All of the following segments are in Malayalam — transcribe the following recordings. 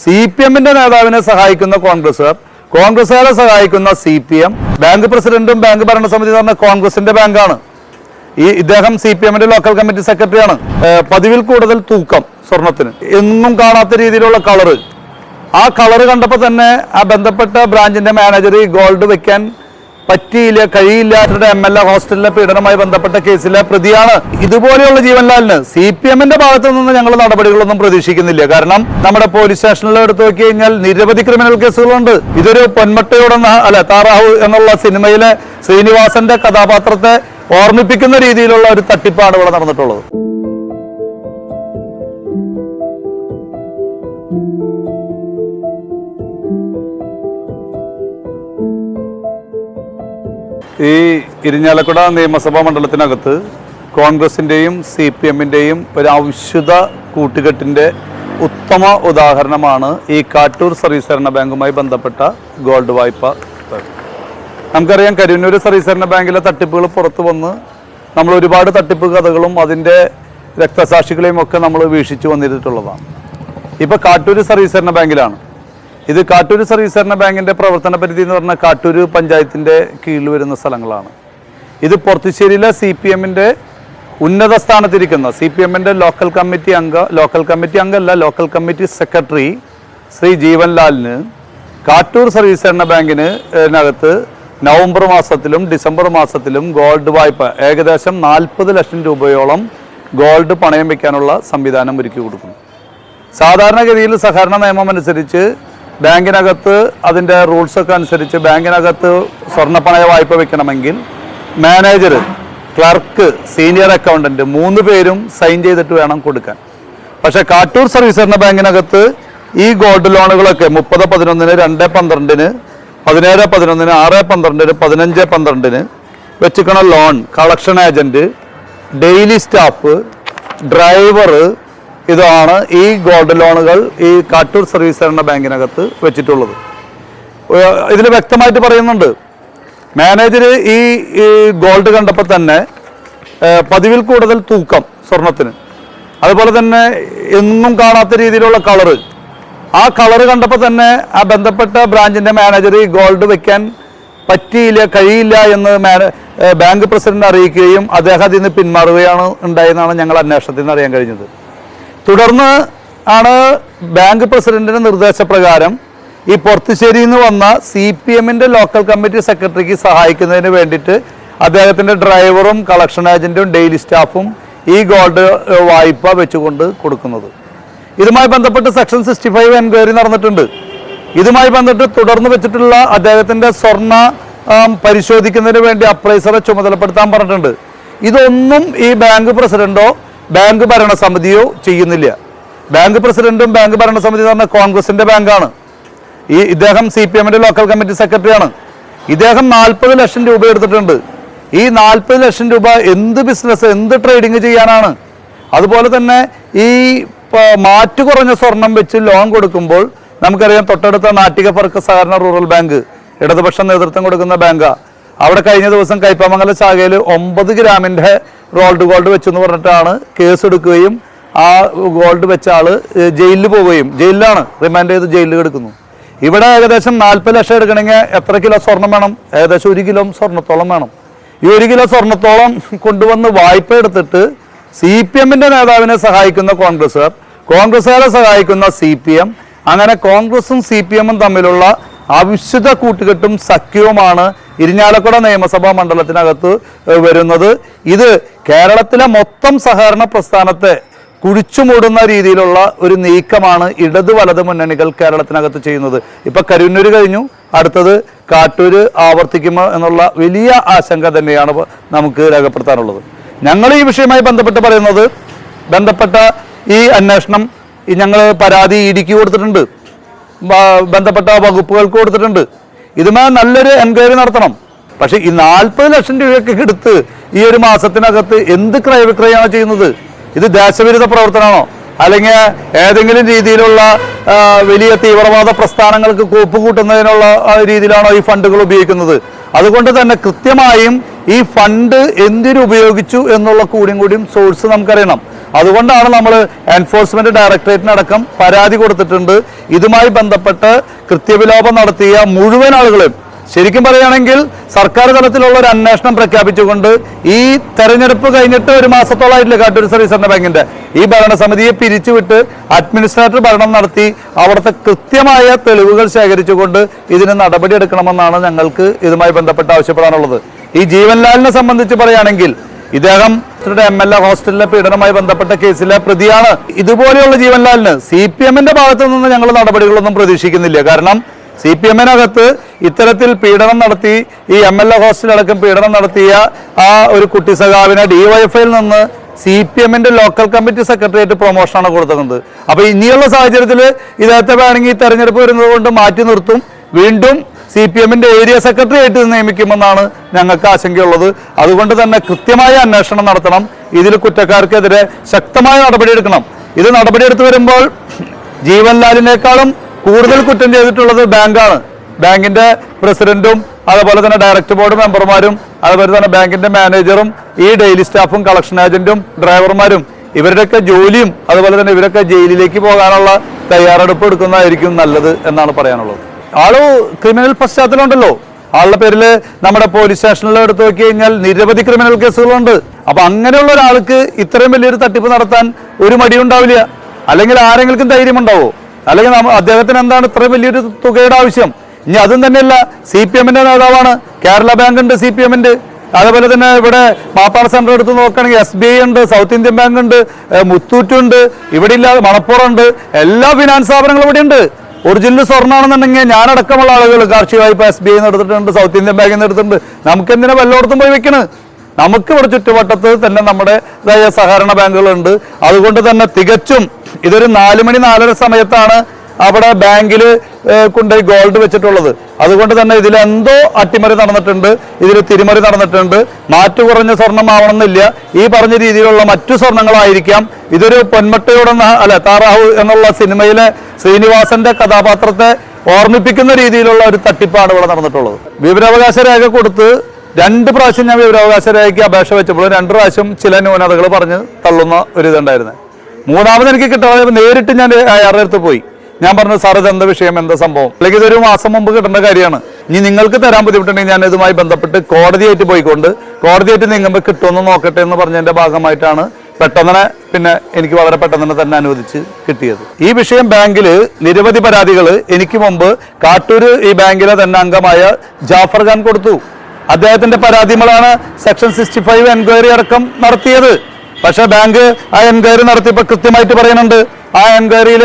സിപിഎമ്മിന്റെ നേതാവിനെ സഹായിക്കുന്ന കോൺഗ്രസുകാർ, കോൺഗ്രസുകാരെ സഹായിക്കുന്ന സിപിഎം, ബാങ്ക് പ്രസിഡന്റും ബാങ്ക് ഭരണസമിതി എന്ന് പറഞ്ഞ കോൺഗ്രസിന്റെ ബാങ്കാണ്. ഇദ്ദേഹം സിപിഎമ്മിന്റെ ലോക്കൽ കമ്മിറ്റി സെക്രട്ടറിയാണ്. പതിവിൽ കൂടുതൽ തൂക്കം സ്വർണത്തിന്, എന്നും കാണാത്ത രീതിയിലുള്ള കളറ്. ആ കളറ് കണ്ടപ്പോൾ തന്നെ ആ ബന്ധപ്പെട്ട ബ്രാഞ്ചിന്റെ മാനേജർ ഈ ഗോൾഡ് വെക്കാൻ പറ്റിയില്ല, കഴിയില്ല. MLA ഹോസ്റ്റലിലെ പീഡനവുമായി ബന്ധപ്പെട്ട കേസിലെ പ്രതിയാണ്. ഇതുപോലെയുള്ള ജീവൻലാലിന് സിപിഎമ്മിന്റെ ഭാഗത്തു നിന്ന് ഞങ്ങൾ നടപടികളൊന്നും പ്രതീക്ഷിക്കുന്നില്ല. കാരണം നമ്മുടെ പോലീസ് സ്റ്റേഷനിൽ എടുത്തു നോക്കി കഴിഞ്ഞാൽ നിരവധി ക്രിമിനൽ കേസുകളുണ്ട്. ഇതൊരു പൊന്മട്ടയോടൊന്ന് അല്ല താറാഹു എന്നുള്ള സിനിമയിലെ ശ്രീനിവാസന്റെ കഥാപാത്രത്തെ ഓർമ്മിപ്പിക്കുന്ന രീതിയിലുള്ള ഒരു തട്ടിപ്പാണ് ഇവിടെ നടന്നിട്ടുള്ളത്. ഈ ഇരിഞ്ഞാലക്കുട നിയമസഭാ മണ്ഡലത്തിനകത്ത് കോൺഗ്രസിൻ്റെയും CPM-ൻ്റെയും ഒരു ഔഷധ കൂട്ടുകെട്ടിൻ്റെ ഉത്തമ ഉദാഹരണമാണ് ഈ കാട്ടൂർ സർവീസ് സഹകരണ ബാങ്കുമായി ബന്ധപ്പെട്ട ഗോൾഡ് വായ്പ. നമുക്കറിയാം, കരിവന്നൂർ സർവീസ് സഹകരണ ബാങ്കിലെ തട്ടിപ്പുകൾ പുറത്തു വന്ന് നമ്മൾ ഒരുപാട് തട്ടിപ്പ് കഥകളും അതിൻ്റെ രക്തസാക്ഷികളെയും ഒക്കെ നമ്മൾ വീക്ഷിച്ചു വന്നിട്ടുള്ളതാണ്. ഇപ്പോൾ കാട്ടൂർ സർവീസ് സഹകരണ ബാങ്കിലാണ്. ഇത് കാട്ടൂർ സർവീസ് സഹകരണ ബാങ്കിൻ്റെ പ്രവർത്തന പരിധി എന്ന് പറഞ്ഞാൽ കാട്ടൂർ പഞ്ചായത്തിൻ്റെ കീഴിൽ വരുന്ന സ്ഥലങ്ങളാണ്. ഇത് പൊർത്തുശ്ശേരിയിലെ CPM-ൻ്റെ ഉന്നത സ്ഥാനത്തിരിക്കുന്ന CPM-ൻ്റെ ലോക്കൽ കമ്മിറ്റി സെക്രട്ടറി ശ്രീ ജീവൻലാലിന് കാട്ടൂർ സർവീസ് സഹകരണ ബാങ്കിനകത്ത് നവംബർ മാസത്തിലും ഡിസംബർ മാസത്തിലും ഗോൾഡ് വായ്പ ഏകദേശം 40 ലക്ഷം രൂപയോളം ഗോൾഡ് പണയം വയ്ക്കാനുള്ള സംവിധാനം ഒരുക്കി കൊടുക്കുന്നു. സാധാരണഗതിയിൽ സഹകരണ നിയമം അനുസരിച്ച് ബാങ്കിനകത്ത് അതിൻ്റെ റൂൾസൊക്കെ അനുസരിച്ച് ബാങ്കിനകത്ത് സ്വർണ്ണപ്പണയ വായ്പ വെക്കണമെങ്കിൽ മാനേജർ, ക്ലർക്ക്, സീനിയർ അക്കൗണ്ടൻറ്റ് 3 പേരും സൈൻ ചെയ്തിട്ട് വേണം കൊടുക്കാൻ. പക്ഷേ കാട്ടൂർ സർവീസ് സഹകരണ ബാങ്കിനകത്ത് ഈ ഗോൾഡ് ലോണുകളൊക്കെ 30/11, 2/12, 17/11, 6/12, 15/12 വെച്ചിക്കണ loan, collection agent, daily staff, driver, ഇതാണ് ഈ ഗോൾഡ് ലോണുകൾ ഈ കാട്ടൂർ സർവീസ് സഹകരണ ബാങ്കിനകത്ത് വെച്ചിട്ടുള്ളത്. ഇതിൽ വ്യക്തമായിട്ട് പറയുന്നുണ്ട്, മാനേജർ ഈ ഗോൾഡ് കണ്ടപ്പോൾ തന്നെ പതിവിൽ കൂടുതൽ തൂക്കം സ്വർണത്തിന്, അതുപോലെ തന്നെ എന്നും കാണാത്ത രീതിയിലുള്ള കളറ്. ആ കളറ് കണ്ടപ്പോൾ തന്നെ ആ ബന്ധപ്പെട്ട ബ്രാഞ്ചിൻ്റെ മാനേജർ ഈ ഗോൾഡ് വെക്കാൻ പറ്റിയില്ല, കഴിയില്ല എന്ന് ബാങ്ക് പ്രസിഡന്റ് അറിയിക്കുകയും അദ്ദേഹം അതിൽ നിന്ന് പിന്മാറുകയാണ് ഉണ്ടായെന്നാണ് ഞങ്ങൾ അന്വേഷണത്തിൽ നിന്ന് അറിയാൻ കഴിഞ്ഞത്. തുടർന്ന് ആണ് ബാങ്ക് പ്രസിഡന്റിന്റെ നിർദ്ദേശപ്രകാരം ഈ പൊർത്തുശ്ശേരിയിൽ നിന്ന് വന്ന CPM-ൻ്റെ ലോക്കൽ കമ്മിറ്റി സെക്രട്ടറിക്ക് സഹായിക്കുന്നതിന് വേണ്ടിയിട്ട് അദ്ദേഹത്തിൻ്റെ ഡ്രൈവറും കളക്ഷൻ ഏജൻറ്റും ഡെയിലി സ്റ്റാഫും ഈ ഗോൾഡ് വായ്പ വെച്ചുകൊണ്ട് കൊടുക്കുന്നത്. ഇതുമായി ബന്ധപ്പെട്ട് സെക്ഷൻ 65 എൻക്വയറി നടന്നിട്ടുണ്ട്. ഇതുമായി ബന്ധപ്പെട്ട് തുടർന്ന് വെച്ചിട്ടുള്ള അദ്ദേഹത്തിൻ്റെ സ്വർണ്ണ പരിശോധിക്കുന്നതിന് വേണ്ടി അപ്രൈസറെ ചുമതലപ്പെടുത്താൻ പറഞ്ഞിട്ടുണ്ട്. ഇതൊന്നും ഈ ബാങ്ക് പ്രസിഡന്റോ ബാങ്ക് ഭരണസമിതിയോ ചെയ്യുന്നില്ല. ബാങ്ക് പ്രസിഡന്റും ബാങ്ക് ഭരണസമിതി എന്ന് പറഞ്ഞാൽ കോൺഗ്രസിന്റെ ബാങ്കാണ്. ഇദ്ദേഹം CPM-ന്റെ ലോക്കൽ കമ്മിറ്റി സെക്രട്ടറിയാണ്. ഇദ്ദേഹം 40 ലക്ഷം രൂപ എടുത്തിട്ടുണ്ട്. ഈ 40 ലക്ഷം രൂപ എന്ത് ബിസിനസ്, എന്ത് ട്രേഡിങ് ചെയ്യാനാണ്? അതുപോലെ തന്നെ ഈ മാറ്റു കുറഞ്ഞ സ്വർണം വെച്ച് ലോൺ കൊടുക്കുമ്പോൾ നമുക്കറിയാം, തൊട്ടടുത്ത നാട്ടിക ഫർക്ക സഹകരണ റൂറൽ ബാങ്ക് ഇടതുപക്ഷ നേതൃത്വം കൊടുക്കുന്ന ബാങ്കാണ്. അവിടെ കഴിഞ്ഞ ദിവസം കൈപ്പമംഗലം ശാഖയിൽ 9 ഗ്രാമിൻ്റെ റോൾഡ് ഗോൾഡ് വെച്ചെന്ന് പറഞ്ഞിട്ടാണ് കേസ് എടുക്കുകയും ആ ഗോൾഡ് വെച്ച ആൾ ജയിലിൽ പോവുകയും, ജയിലിലാണ് റിമാൻഡ് ചെയ്ത് ജയിലിൽ കിടക്കുന്നു. ഇവിടെ ഏകദേശം 40 ലക്ഷം എടുക്കണമെങ്കിൽ എത്ര കിലോ സ്വർണം വേണം? ഏകദേശം 1 കിലോ സ്വർണത്തോളം വേണം. ഈ 1 കിലോ സ്വർണത്തോളം കൊണ്ടുവന്ന് വായ്പ എടുത്തിട്ട് CPM-ന്റെ നേതാവിനെ സഹായിക്കുന്ന കോൺഗ്രസുകാർ, കോൺഗ്രസുകാരെ സഹായിക്കുന്ന CPM, അങ്ങനെ കോൺഗ്രസും CPM-ഉം തമ്മിലുള്ള അവിശുദ്ധ കൂട്ടുകെട്ടും സഖ്യവുമാണ് ഇരിഞ്ഞാലക്കുട നിയമസഭാ മണ്ഡലത്തിനകത്ത് വരുന്നത്. ഇത് കേരളത്തിലെ മൊത്തം സഹകരണ പ്രസ്ഥാനത്തെ കുഴിച്ചുമൂടുന്ന രീതിയിലുള്ള ഒരു നീക്കമാണ് ഇടത് വലത് മുന്നണികൾ കേരളത്തിനകത്ത് ചെയ്യുന്നത്. ഇപ്പൊ കരിവന്നൂർ കഴിഞ്ഞു, അടുത്തത് കാട്ടൂര് ആവർത്തിക്കുമോ എന്നുള്ള വലിയ ആശങ്ക തന്നെയാണ് നമുക്ക് രേഖപ്പെടുത്താനുള്ളത്. ഞങ്ങൾ ഈ വിഷയവുമായി ബന്ധപ്പെട്ട് പറയുന്നത്, ബന്ധപ്പെട്ട ഈ അന്വേഷണം ഞങ്ങൾ പരാതി ED-ക്ക് കൊടുത്തിട്ടുണ്ട്, ബന്ധപ്പെട്ട വകുപ്പുകൾക്ക് കൊടുത്തിട്ടുണ്ട്. ഇതുമായി നല്ലൊരു എൻക്വയറി നടത്തണം. പക്ഷെ ഈ 40 ലക്ഷം രൂപയൊക്കെ എടുത്ത് ഈ ഒരു മാസത്തിനകത്ത് എന്ത് ക്രയവിക്രയമാണ് ചെയ്യുന്നത്? ഇത് ദേശവിരുദ്ധ പ്രവർത്തനമാണോ? അല്ലെങ്കിൽ ഏതെങ്കിലും രീതിയിലുള്ള വലിയ തീവ്രവാദ പ്രസ്ഥാനങ്ങൾക്ക് കോപ്പ് കൂട്ടുന്നതിനുള്ള രീതിയിലാണോ ഈ ഫണ്ടുകൾ ഉപയോഗിക്കുന്നത്? അതുകൊണ്ട് തന്നെ കൃത്യമായും ഈ ഫണ്ട് എന്തിനു ഉപയോഗിച്ചു എന്നുള്ള കൂടിയും സോഴ്സ് നമുക്കറിയണം. അതുകൊണ്ടാണ് നമ്മൾ എൻഫോഴ്സ്മെന്റ് ഡയറക്ടറേറ്റിനടക്കം പരാതി കൊടുത്തിട്ടുണ്ട്. ഇതുമായി ബന്ധപ്പെട്ട് കൃത്യവിലോപം നടത്തിയ മുഴുവൻ ആളുകളും, ശരിക്കും പറയുകയാണെങ്കിൽ സർക്കാർ തലത്തിലുള്ള ഒരു അന്വേഷണം പ്രഖ്യാപിച്ചുകൊണ്ട് ഈ തെരഞ്ഞെടുപ്പ് കഴിഞ്ഞിട്ട് ഒരു മാസത്തോളമായിട്ടില്ല കാട്ടൂർ സർവീസ് സഹകരണ ബാങ്കിന്റെ ഈ ഭരണസമിതിയെ പിരിച്ചുവിട്ട് അഡ്മിനിസ്ട്രേറ്റർ ഭരണം നടത്തി അവിടുത്തെ കൃത്യമായ തെളിവുകൾ ശേഖരിച്ചുകൊണ്ട് ഇതിന് നടപടിയെടുക്കണമെന്നാണ് ഞങ്ങൾക്ക് ഇതുമായി ബന്ധപ്പെട്ട് ആവശ്യപ്പെടാനുള്ളത്. ഈ ജീവൻലാലിനെ സംബന്ധിച്ച് പറയുകയാണെങ്കിൽ ഇദ്ദേഹം MLA ഹോസ്റ്റലിലെ പീഡനവുമായി ബന്ധപ്പെട്ട കേസിലെ പ്രതിയാണ്. ഇതുപോലെയുള്ള ജീവൻലാലിന് CPM-ന്റെ ഭാഗത്തു നിന്ന് ഞങ്ങൾ നടപടികളൊന്നും പ്രതീക്ഷിക്കുന്നില്ല. കാരണം CPM-നകത്ത് ഇത്തരത്തിൽ പീഡനം നടത്തി ഈ MLA ഹോസ്റ്റലടക്കം പീഡനം നടത്തിയ ആ ഒരു കുട്ടി സഖാവിനെ DYFIയിൽ നിന്ന് CPM-ന്റെ ലോക്കൽ കമ്മിറ്റി സെക്രട്ടേറിയറ്റ് പ്രൊമോഷനാണ് കൊടുക്കുന്നത്. അപ്പൊ ഇനിയുള്ള സാഹചര്യത്തിൽ ഇദ്ദേഹത്തെ വേണമെങ്കിൽ ഈ തെരഞ്ഞെടുപ്പ് വരുന്നത് കൊണ്ട് മാറ്റി നിർത്തും, വീണ്ടും CPM-ന്റെ ഏരിയ സെക്രട്ടറി ആയിട്ട് നിയമിക്കുമെന്നാണ് ഞങ്ങൾക്ക് ആശങ്കയുള്ളത്. അതുകൊണ്ട് തന്നെ കൃത്യമായ അന്വേഷണം നടത്തണം. ഇതിൽ കുറ്റക്കാർക്കെതിരെ ശക്തമായ നടപടിയെടുക്കണം. ഇത് നടപടിയെടുത്ത് വരുമ്പോൾ ജീവൻലാലിനേക്കാളും കൂടുതൽ കുറ്റം ചെയ്തിട്ടുള്ളത് ബാങ്കാണ്. ബാങ്കിന്റെ പ്രസിഡന്റും അതുപോലെ തന്നെ ഡയറക്ടർ ബോർഡ് മെമ്പർമാരും അതുപോലെ തന്നെ ബാങ്കിന്റെ മാനേജറും ഈ ഡെയിലി സ്റ്റാഫും കളക്ഷൻ ഏജന്റും ഡ്രൈവർമാരും ഇവരുടെയൊക്കെ ജോലിയും അതുപോലെ തന്നെ ഇവരൊക്കെ ജയിലിലേക്ക് പോകാനുള്ള തയ്യാറെടുപ്പ് എടുക്കുന്നതായിരിക്കും നല്ലത് എന്നാണ് പറയാനുള്ളത്. ആള് ക്രിമിനൽ പശ്ചാത്തലം ഉണ്ടല്ലോ. ആളുടെ പേരിൽ നമ്മുടെ പോലീസ് സ്റ്റേഷനിൽ എടുത്തു നോക്കി കഴിഞ്ഞാൽ നിരവധി ക്രിമിനൽ കേസുകളുണ്ട്. അപ്പൊ അങ്ങനെയുള്ള ഒരാൾക്ക് ഇത്രയും വലിയൊരു തട്ടിപ്പ് നടത്താൻ ഒരു മടിയുണ്ടാവില്ല. അല്ലെങ്കിൽ ആരെങ്കിലും ധൈര്യമുണ്ടാവോ? അല്ലെങ്കിൽ അദ്ദേഹത്തിന് എന്താണ് ഇത്രയും വലിയൊരു തുകയുടെ ആവശ്യം? ഇനി അതും തന്നെയല്ല, CPM-ന്റെ നേതാവാണ്. കേരള ബാങ്ക് ഉണ്ട് CPM-ന്റെ. അതുപോലെ തന്നെ ഇവിടെ മാപ്പാട് സെന്റർ എടുത്ത് നോക്കുകയാണെങ്കിൽ SBI ഉണ്ട്, സൗത്ത് ഇന്ത്യൻ ബാങ്ക് ഉണ്ട്, മുത്തൂറ്റുണ്ട്, ഇവിടെ ഇല്ലാതെ മണപ്പുറം ഉണ്ട്. എല്ലാ ഫിനാൻസ് സ്ഥാപനങ്ങളും ഇവിടെ ഉണ്ട്. ഒറിജിനൽ സ്വർണ്ണാണെന്നുണ്ടെങ്കിൽ ഞാനടക്കമുള്ള ആളുകൾ കാർഷിക വായ്പ SBI എടുത്തിട്ടുണ്ട്, സൗത്ത് ഇന്ത്യൻ ബാങ്കിൽ നിന്ന് എടുത്തിട്ടുണ്ട്. നമുക്ക് എന്തിനാ വല്ലയിടത്തും പോയി വെക്കണ്? നമുക്ക് ഇവിടെ ചുറ്റുവട്ടത്ത് തന്നെ നമ്മുടെ സഹകരണ ബാങ്കുകളുണ്ട്. അതുകൊണ്ട് തന്നെ തികച്ചും ഇതൊരു 4 മണി 4:30 സമയത്താണ് അവിടെ ബാങ്കിൽ കൊണ്ടുപോയി ഗോൾഡ് വെച്ചിട്ടുള്ളത്. അതുകൊണ്ട് തന്നെ ഇതിലെന്തോ അട്ടിമറി നടന്നിട്ടുണ്ട്, ഇതിൽ തിരിമറി നടന്നിട്ടുണ്ട്. മാറ്റു കുറഞ്ഞ സ്വർണം ആവണമെന്നില്ല, ഈ പറഞ്ഞ രീതിയിലുള്ള മറ്റു സ്വർണങ്ങളായിരിക്കാം. ഇതൊരു പൊന്മട്ടയോടെ താറാവ് എന്നുള്ള സിനിമയിലെ ശ്രീനിവാസന്റെ കഥാപാത്രത്തെ ഓർമ്മിപ്പിക്കുന്ന രീതിയിലുള്ള ഒരു തട്ടിപ്പാണ് ഇവിടെ നടന്നിട്ടുള്ളത്. വിവരാവകാശ രേഖ കൊടുത്ത് 2 പ്രാവശ്യം ഞാൻ വിവരാവകാശ രേഖയ്ക്ക് അപേക്ഷ വെച്ചപ്പോൾ 2 പ്രാവശ്യം ചില ന്യൂനതകൾ പറഞ്ഞ് തള്ളുന്ന ഒരു ഇതുണ്ടായിരുന്നു. മൂന്നാമത് എനിക്ക് കിട്ടാതെ നേരിട്ട് ഞാൻ അയാളുടെ അടുത്ത് പോയി. ഞാൻ പറഞ്ഞു, സാർ ഇത് എന്താ വിഷയം, എന്താ സംഭവം? അല്ലെങ്കിൽ ഇതൊരു മാസം മുമ്പ് കിട്ടേണ്ട കാര്യമാണ്. ഇനി നിങ്ങൾക്ക് തരാൻ ബുദ്ധിമുട്ടുണ്ടെങ്കിൽ ഞാൻ ഇതുമായി ബന്ധപ്പെട്ട് കോടതിയായിട്ട് പോയിക്കൊണ്ട് കോടതിയായിട്ട് നീങ്ങുമ്പോൾ കിട്ടുമെന്ന് നോക്കട്ടെ എന്ന് പറഞ്ഞതിന്റെ ഭാഗമായിട്ടാണ് പെട്ടെന്ന് പിന്നെ എനിക്ക് വളരെ പെട്ടെന്ന് തന്നെ അനുവദിച്ച് കിട്ടിയത്. ഈ വിഷയം ബാങ്കിൽ നിരവധി പരാതികൾ എനിക്ക് മുമ്പ് കാട്ടൂർ ഈ ബാങ്കിലെ തന്നെ അംഗമായ ജാഫർ ഖാൻ കൊടുത്തു. അദ്ദേഹത്തിന്റെ പരാതികളാണ് സെക്ഷൻ 65 എൻക്വയറി അടക്കം നടത്തിയത്. പക്ഷെ ബാങ്ക് ആ എൻക്വയറി നടത്തിയപ്പോൾ കൃത്യമായിട്ട് പറയുന്നുണ്ട്, ആ എൻക്വയറിയിൽ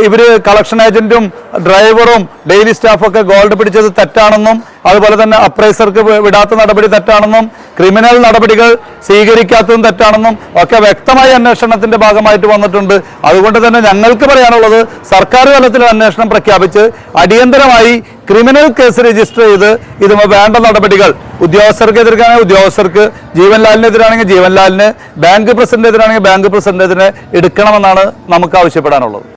ഇവര് കളക്ഷൻ ഏജന്റും ഡ്രൈവറും ഡെയിലി സ്റ്റാഫൊക്കെ ഗോൾഡ് പിടിച്ചത് തെറ്റാണെന്നും അതുപോലെ തന്നെ അപ്രൈസർക്ക് വിടാത്ത നടപടി തെറ്റാണെന്നും ക്രിമിനൽ നടപടികൾ സ്വീകരിക്കാത്തതും തെറ്റാണെന്നും ഒക്കെ വ്യക്തമായ അന്വേഷണത്തിന്റെ ഭാഗമായിട്ട് വന്നിട്ടുണ്ട്. അതുകൊണ്ട് തന്നെ ഞങ്ങൾക്ക് പറയാനുള്ളത്, സർക്കാർ തലത്തിൽ അന്വേഷണം പ്രഖ്യാപിച്ച് അടിയന്തരമായി ക്രിമിനൽ കേസ് രജിസ്റ്റർ ചെയ്ത് ഇതുമായി വേണ്ട നടപടികൾ ഉദ്യോഗസ്ഥർക്കെതിരാണെങ്കിൽ ഉദ്യോഗസ്ഥർക്ക്, ജീവൻലാലിനെതിരാണെങ്കിൽ ജീവൻലാലിന്, ബാങ്ക് പ്രസിഡന്റിനെതിരാണെങ്കിൽ ബാങ്ക് പ്രസിഡന്റിനെതിരെ എടുക്കണമെന്നാണ് നമുക്ക് ആവശ്യപ്പെടാനുള്ളത്.